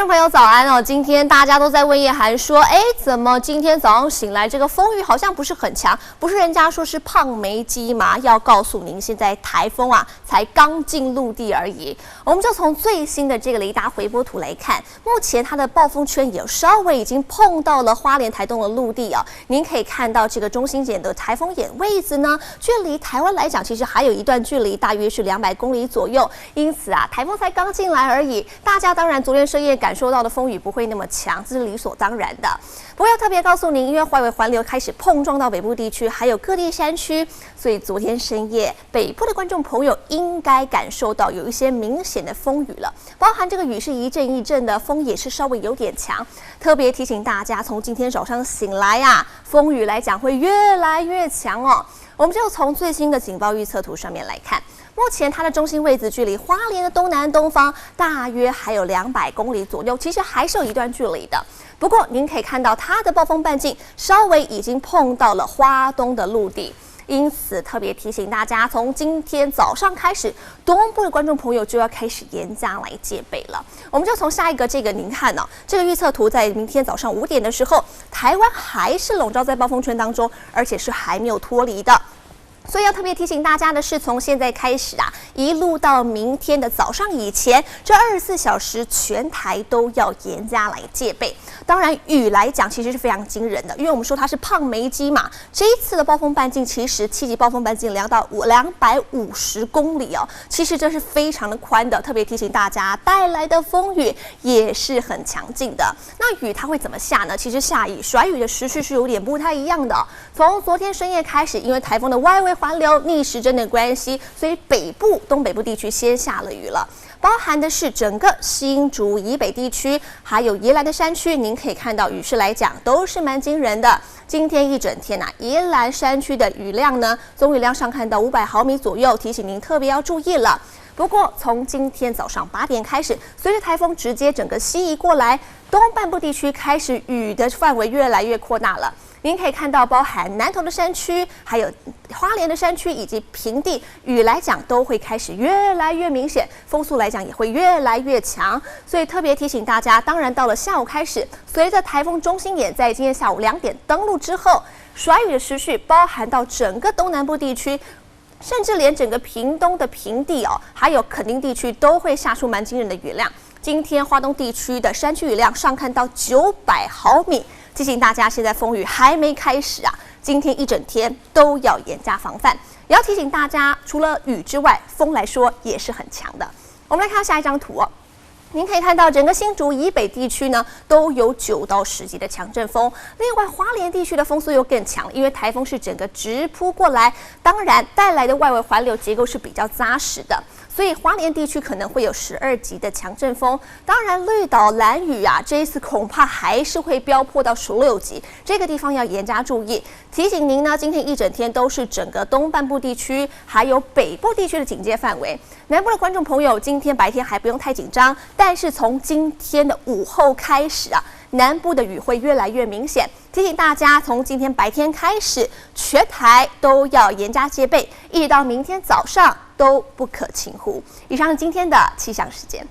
观众朋友早安哦！今天大家都在问叶涵说，怎么今天早上醒来这个风雨好像不是很强？不是人家说是胖没鸡吗？要告诉您，现在台风啊才刚进陆地而已。我们就从最新的这个雷达回波图来看，目前它的暴风圈也稍微已经碰到了花莲、台东的陆地哦。您可以看到这个中心点的台风眼位置呢，距离台湾来讲，其实还有一段距离，大约是200公里左右。因此啊，台风才刚进来而已，大家当然昨天深夜感受到的风雨不会那么强，这是理所当然的。不过要特别告诉您，因为外围环流开始碰撞到北部地区，还有各地山区，所以昨天深夜北部的观众朋友应该感受到有一些明显的风雨了，包含这个雨是一阵一阵的，风也是稍微有点强。特别提醒大家，从今天早上醒来啊，风雨来讲会越来越强哦。我们就从最新的警报预测图上面来看。目前它的中心位置距离花莲的东南东方大约还有200公里左右，其实还是有一段距离的。不过您可以看到它的暴风半径稍微已经碰到了花东的陆地，因此特别提醒大家，从今天早上开始，东部的观众朋友就要开始严加来戒备了。我们就从下一个这个您看哦，这个预测图在明天早上5点的时候，台湾还是笼罩在暴风圈当中，而且是还没有脱离的。所以要特别提醒大家的是，从现在开始啊，一路到明天的早上以前，这24小时全台都要严加来戒备。当然，雨来讲其实是非常惊人的，因为我们说它是胖没鸡嘛。这一次的暴风半径其实7级暴风半径量到250公里哦，其实这是非常的宽的。特别提醒大家，带来的风雨也是很强劲的。那雨它会怎么下呢？其实下雨甩雨的时序是有点不太一样的。从昨天深夜开始，因为台风的外围环流逆时针的关系，所以北部、东北部地区先下了雨了，包含的是整个新竹以北地区，还有宜兰的山区。您可以看到雨势来讲都是蛮惊人的。今天一整天啊，宜兰山区的雨量呢，总雨量上看到500毫米左右，提醒您特别要注意了。不过从今天早上8点开始，随着台风直接整个西移过来，东半部地区开始雨的范围越来越扩大了。您可以看到，包含南投的山区，还有花莲的山区以及平地，雨来讲都会开始越来越明显，风速来讲也会越来越强。所以特别提醒大家，当然到了下午开始，随着台风中心点在今天下午2点登陆之后，甩雨的时序包含到整个东南部地区。甚至连整个屏东的平地哦，还有垦丁地区都会下出蛮惊人的雨量。今天花东地区的山区雨量上看到900毫米，提醒大家现在风雨还没开始啊，今天一整天都要严加防范。也要提醒大家，除了雨之外，风来说也是很强的。我们来看下一张图哦。您可以看到，整个新竹以北地区呢，都有9到10级的强阵风。另外，花莲地区的风速又更强，因为台风是整个直扑过来，当然带来的外围环流结构是比较扎实的，所以花莲地区可能会有12级的强阵风。当然，绿岛、兰屿啊，这一次恐怕还是会飙破到16级，这个地方要严加注意。提醒您呢，今天一整天都是整个东半部地区还有北部地区的警戒范围。南部的观众朋友，今天白天还不用太紧张，但是从今天的午后开始啊，南部的雨会越来越明显。提醒大家，从今天白天开始，全台都要严加戒备，一直到明天早上都不可轻忽。以上是今天的气象时间。